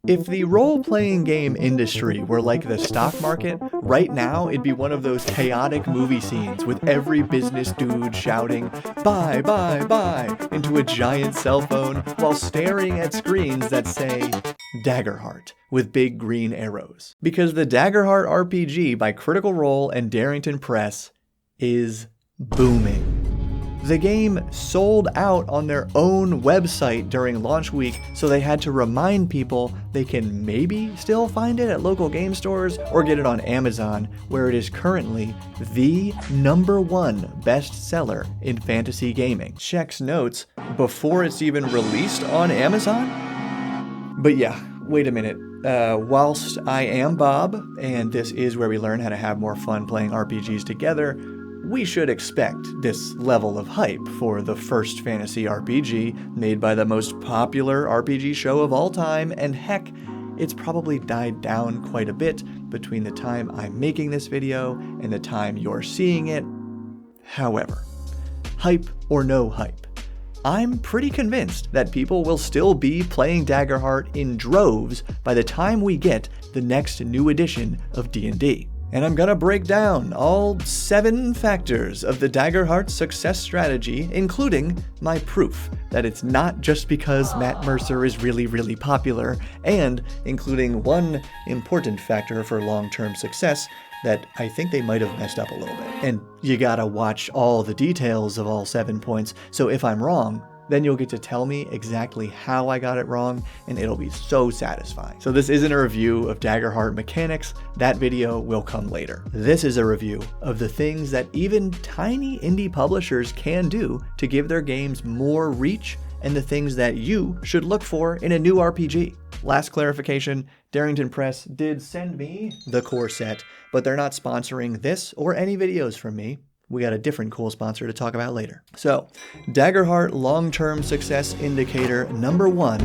If the role-playing game industry were like the stock market, right now it'd be one of those chaotic movie scenes with every business dude shouting, "Buy, buy, buy," into a giant cell phone while staring at screens that say, Daggerheart, with big green arrows. Because the Daggerheart RPG by Critical Role and Darrington Press is booming. The game sold out on their own website during launch week, so they had to remind people they can maybe still find it at local game stores or get it on Amazon, where it is currently the #1 bestseller in fantasy gaming. Checks notes before it's even released on Amazon. But yeah, wait a minute. Whilst I am Bob, and this is where we learn how to have more fun playing RPGs together, we should expect this level of hype for the first fantasy RPG made by the most popular RPG show of all time, and heck, it's probably died down quite a bit between the time I'm making this video and the time you're seeing it. However, hype or no hype, I'm pretty convinced that people will still be playing Daggerheart in droves by the time we get the next new edition of D&D. And I'm gonna break down all 7 factors of the Daggerheart success strategy, including my proof that it's not just because Matt Mercer is really popular, and including one important factor for long-term success that I think they might have messed up a little bit. And you gotta watch all the details of all 7 points, so if I'm wrong, then you'll get to tell me exactly how I got it wrong, and it'll be so satisfying. So this isn't a review of Daggerheart mechanics, that video will come later. This is a review of the things that even tiny indie publishers can do to give their games more reach, and the things that you should look for in a new RPG. Last clarification, Darrington Press did send me the core set, but they're not sponsoring this or any videos from me. We got a different cool sponsor to talk about later. So, Daggerheart long-term success indicator #1,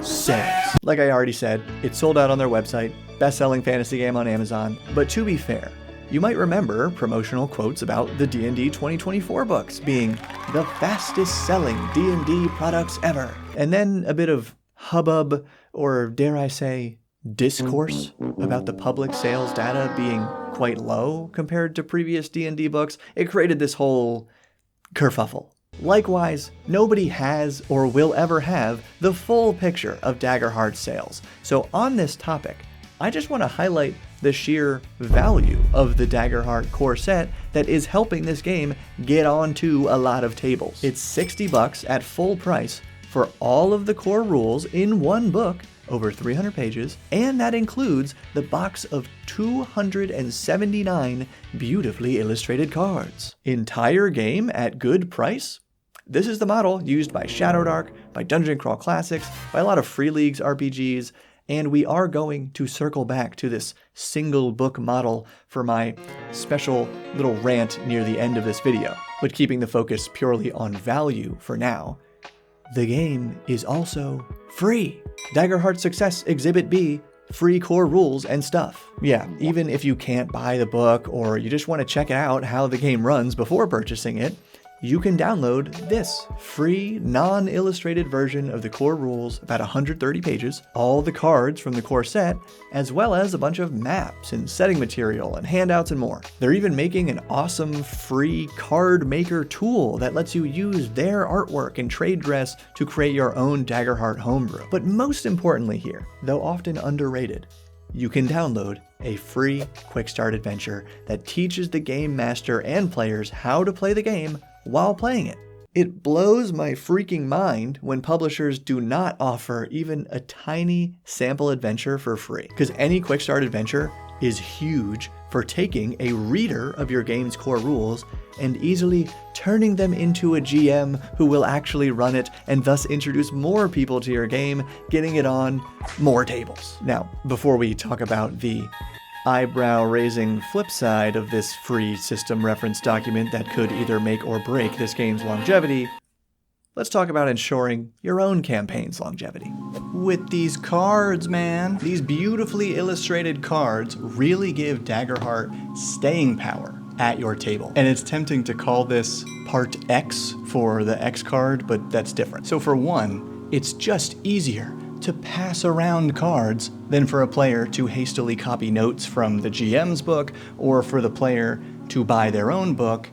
sales. Like I already said, it sold out on their website, best-selling fantasy game on Amazon, but to be fair, you might remember promotional quotes about the D&D 2024 books being the fastest-selling D&D products ever. And then a bit of hubbub, or dare I say, discourse about the public sales data being quite low compared to previous D&D books. It created this whole kerfuffle. Likewise, nobody has or will ever have the full picture of Daggerheart's sales. So on this topic, I just want to highlight the sheer value of the Daggerheart core set that is helping this game get onto a lot of tables. It's $60 at full price for all of the core rules in one book, over 300 pages, and that includes the box of 279 beautifully illustrated cards. Entire game at good price? This is the model used by Shadowdark, by Dungeon Crawl Classics, by a lot of Free Leagues RPGs, and we are going to circle back to this single book model for my special little rant near the end of this video. But keeping the focus purely on value for now, the game is also free. Daggerheart Success Exhibit B, free core rules and stuff. Yeah, even if you can't buy the book or you just want to check out how the game runs before purchasing it, you can download this free, non-illustrated version of the core rules, about 130 pages, all the cards from the core set, as well as a bunch of maps and setting material and handouts and more. They're even making an awesome free card maker tool that lets you use their artwork and trade dress to create your own Daggerheart homebrew. But most importantly here, though often underrated, you can download a free quick start adventure that teaches the game master and players how to play the game while playing it. It blows my freaking mind when publishers do not offer even a tiny sample adventure for free, because any quick start adventure is huge for taking a reader of your game's core rules and easily turning them into a GM who will actually run it and thus introduce more people to your game, getting it on more tables. Now, before we talk about the eyebrow-raising flip side of this free system reference document that could either make or break this game's longevity, let's talk about ensuring your own campaign's longevity. With these cards, man, these beautifully illustrated cards really give Daggerheart staying power at your table. And it's tempting to call this Part X for the X card, but that's different. So for one, it's just easier to pass around cards than for a player to hastily copy notes from the GM's book or for the player to buy their own book,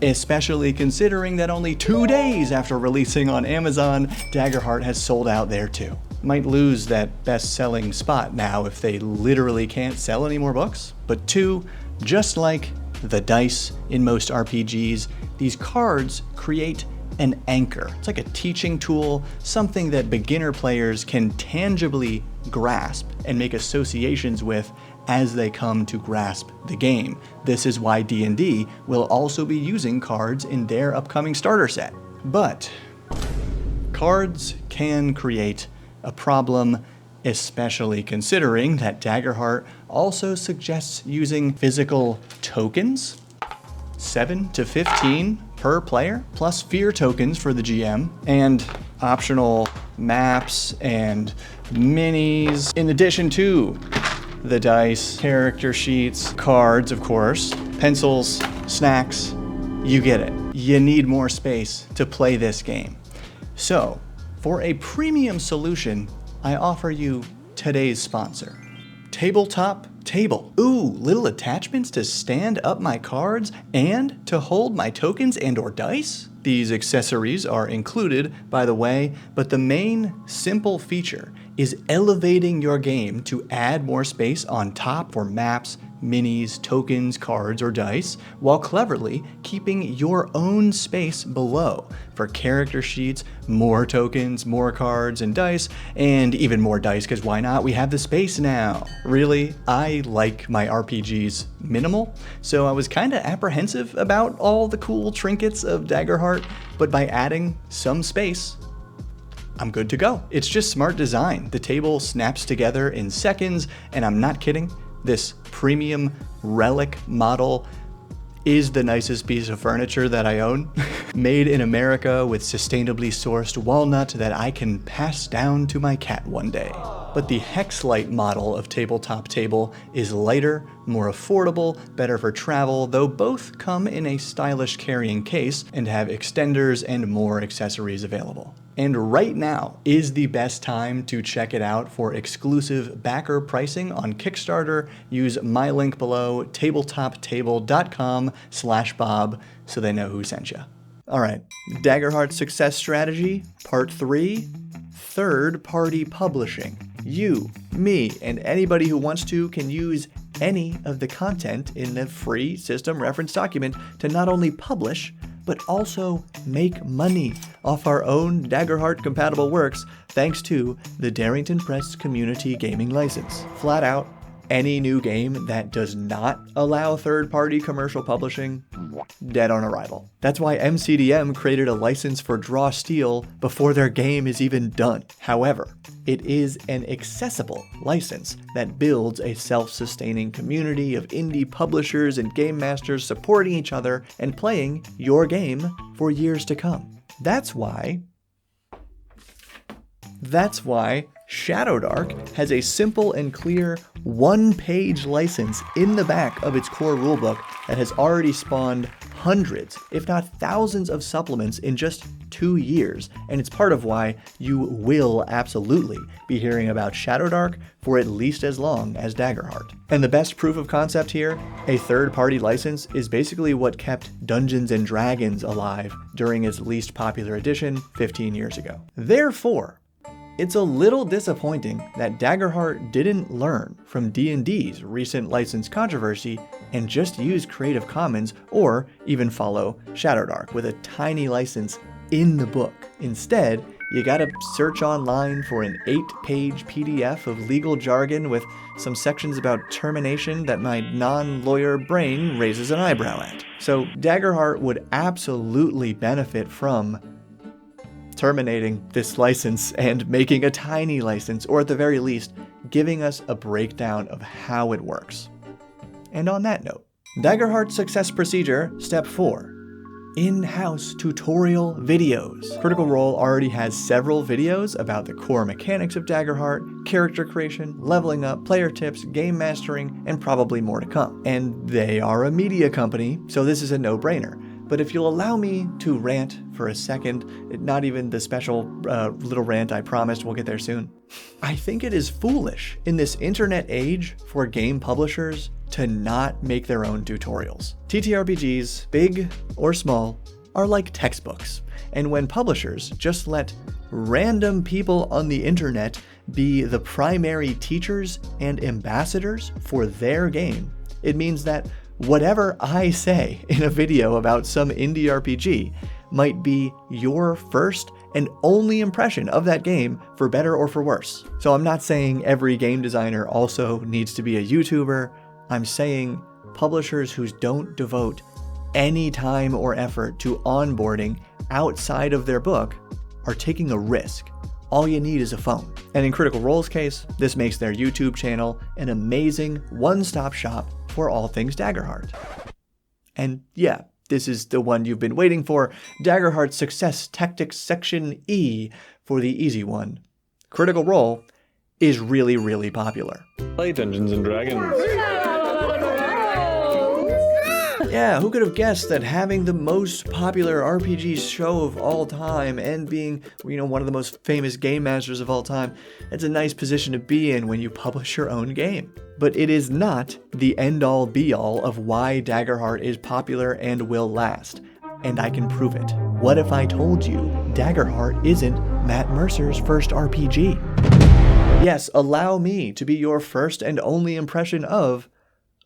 especially considering that only 2 days after releasing on Amazon, Daggerheart has sold out there too. Might lose that best-selling spot now if they literally can't sell any more books. But 2, just like the dice in most RPGs, these cards create an anchor. It's like a teaching tool, something that beginner players can tangibly grasp and make associations with as they come to grasp the game. This is why D&D will also be using cards in their upcoming starter set. But cards can create a problem, especially considering that Daggerheart also suggests using physical tokens, 7 to 15 per player, plus fear tokens for the GM, and optional maps and minis, in addition to the dice, character sheets, cards, of course, pencils, snacks, you get it. You need more space to play this game. So, for a premium solution, I offer you today's sponsor, Tabletop Table. Ooh, little attachments to stand up my cards and to hold my tokens and or dice? These accessories are included, by the way, but the main simple feature is elevating your game to add more space on top for maps, minis, tokens, cards, or dice, while cleverly keeping your own space below for character sheets, more tokens, more cards and dice, and even more dice, because why not? We have the space now. Really, I like my RPGs minimal, so I was kinda apprehensive about all the cool trinkets of Daggerheart, but by adding some space, I'm good to go. It's just smart design. The table snaps together in seconds, and I'm not kidding. This premium relic model is the nicest piece of furniture that I own. Made in America with sustainably sourced walnut that I can pass down to my cat one day. But the Hexlite model of Tabletop Table is lighter, more affordable, better for travel, though both come in a stylish carrying case and have extenders and more accessories available. And right now is the best time to check it out for exclusive backer pricing on Kickstarter. Use my link below, tabletoptable.com/Bob, so they know who sent you. All right, Daggerheart Success Strategy, Part 3, Third-Party Publishing. You, me, and anybody who wants to can use any of the content in the free system reference document to not only publish, but also make money off our own Daggerheart compatible works thanks to the Darrington Press Community Gaming License. Flat out, any new game that does not allow third-party commercial publishing, dead on arrival. That's why MCDM created a license for Draw Steel before their game is even done. However, it is an accessible license that builds a self-sustaining community of indie publishers and game masters supporting each other and playing your game for years to come. That's why Shadowdark has a simple and clear one-page license in the back of its core rulebook that has already spawned hundreds, if not thousands of supplements in just 2 years, and it's part of why you will absolutely be hearing about Shadowdark for at least as long as Daggerheart. And the best proof of concept here, a third-party license is basically what kept Dungeons & Dragons alive during its least popular edition 15 years ago. Therefore, it's a little disappointing that Daggerheart didn't learn from D&D's recent license controversy and just use Creative Commons or even follow Shadowdark with a tiny license in the book. Instead, you gotta search online for an 8-page PDF of legal jargon with some sections about termination that my non-lawyer brain raises an eyebrow at. So Daggerheart would absolutely benefit from terminating this license and making a tiny license, or at the very least, giving us a breakdown of how it works. And on that note, Daggerheart Success Procedure, Step 4. In-house tutorial videos. Critical Role already has several videos about the core mechanics of Daggerheart, character creation, leveling up, player tips, game mastering, and probably more to come. And they are a media company, so this is a no-brainer. But if you'll allow me to rant for a second, not even the special little rant I promised, we'll get there soon. I think it is foolish in this internet age for game publishers to not make their own tutorials. TTRPGs, big or small, are like textbooks. And when publishers just let random people on the internet be the primary teachers and ambassadors for their game, it means that whatever I say in a video about some indie RPG might be your first and only impression of that game, for better or for worse. So I'm not saying every game designer also needs to be a YouTuber. I'm saying publishers who don't devote any time or effort to onboarding outside of their book are taking a risk. All you need is a phone. And in Critical Role's case, this makes their YouTube channel an amazing one-stop shop for all things Daggerheart. And yeah, this is the one you've been waiting for, Daggerheart Success Tactics Section E for the easy one. Critical Role is really, really popular. Play Dungeons & Dragons. Yeah, who could have guessed that having the most popular RPG show of all time and being, one of the most famous game masters of all time, it's a nice position to be in when you publish your own game. But it is not the end-all be-all of why Daggerheart is popular and will last. And I can prove it. What if I told you Daggerheart isn't Matt Mercer's first RPG? Yes, allow me to be your first and only impression of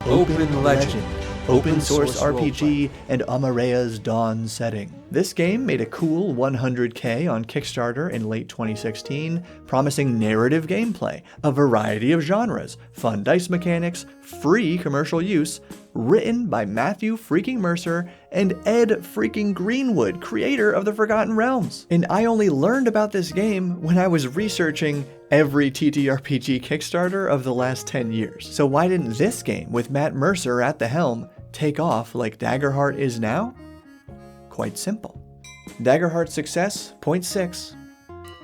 Open Legend. Open source RPG and Amarea's Dawn setting. This game made a cool 100K on Kickstarter in late 2016, promising narrative gameplay, a variety of genres, fun dice mechanics, free commercial use, written by Matthew freaking Mercer and Ed freaking Greenwood, creator of the Forgotten Realms. And I only learned about this game when I was researching every TTRPG Kickstarter of the last 10 years. So why didn't this game, with Matt Mercer at the helm, take off like Daggerheart is now? Quite simple. Daggerheart's success, point 6,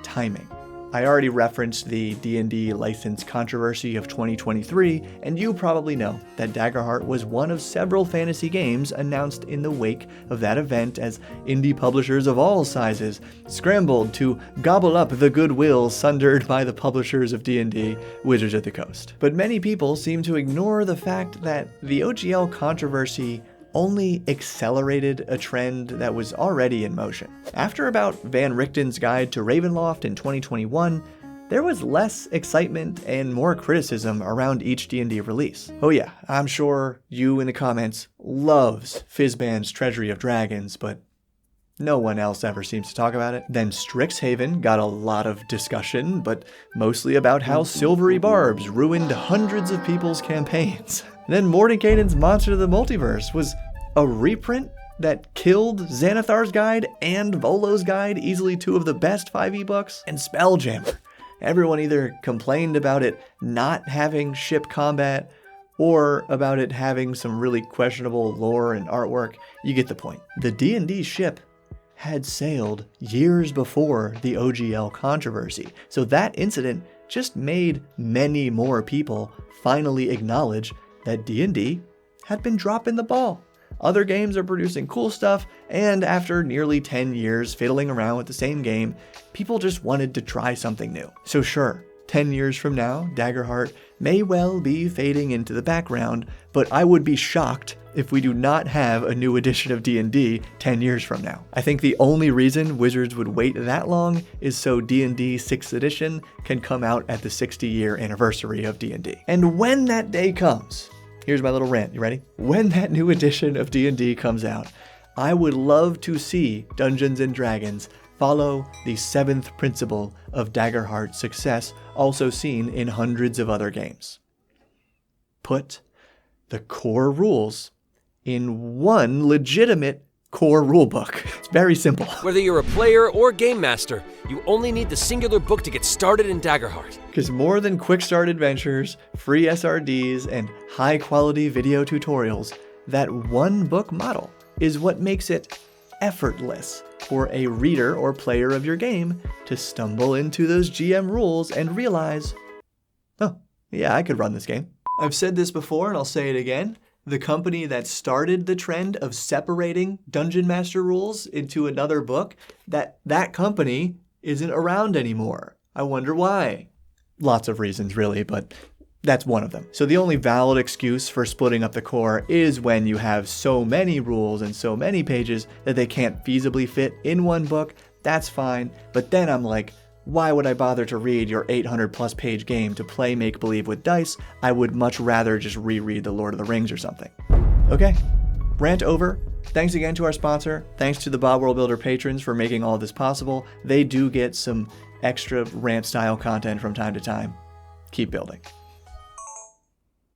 timing. I already referenced the D&D license controversy of 2023, and you probably know that Daggerheart was one of several fantasy games announced in the wake of that event as indie publishers of all sizes scrambled to gobble up the goodwill sundered by the publishers of D&D, Wizards of the Coast. But many people seem to ignore the fact that the OGL controversy only accelerated a trend that was already in motion. After about Van Richten's Guide to Ravenloft in 2021, there was less excitement and more criticism around each D&D release. Oh yeah, I'm sure you in the comments loves Fizban's Treasury of Dragons, but no one else ever seems to talk about it. Then Strixhaven got a lot of discussion, but mostly about how silvery barbs ruined hundreds of people's campaigns. Then Mordenkainen's Monster of the Multiverse was a reprint that killed Xanathar's Guide and Volo's Guide, easily two of the best 5e books, and Spelljammer. Everyone either complained about it not having ship combat or about it having some really questionable lore and artwork. You get the point. The D&D ship had sailed years before the OGL controversy, so that incident just made many more people finally acknowledge that D&D had been dropping the ball. Other games are producing cool stuff, and after nearly 10 years fiddling around with the same game, people just wanted to try something new. So sure, 10 years from now, Daggerheart may well be fading into the background, but I would be shocked if we do not have a new edition of D&D 10 years from now. I think the only reason Wizards would wait that long is so D&D 6th edition can come out at the 60-year anniversary of D&D. And when that day comes, here's my little rant, you ready? When that new edition of D&D comes out, I would love to see Dungeons & Dragons follow the 7th principle of Daggerheart's success, also seen in hundreds of other games. Put the core rules in one legitimate core rulebook. It's very simple. Whether you're a player or game master, you only need the singular book to get started in Daggerheart. Because more than quick start adventures, free SRDs, and high quality video tutorials, that one book model is what makes it effortless for a reader or player of your game to stumble into those GM rules and realize, oh, yeah, I could run this game. I've said this before and I'll say it again. the company that started the trend of separating Dungeon Master rules into another book, that company isn't around anymore. I wonder why. Lots of reasons, really, but that's one of them. So the only valid excuse for splitting up the core is when you have so many rules and so many pages that they can't feasibly fit in one book. That's fine. But then I'm like, why would I bother to read your 800 plus page game to play make-believe with dice? I would much rather just reread The Lord of the Rings or something. Okay, rant over. Thanks again to our sponsor. Thanks to the Bob World Builder patrons for making all this possible. They do get some extra rant-style content from time to time. Keep building.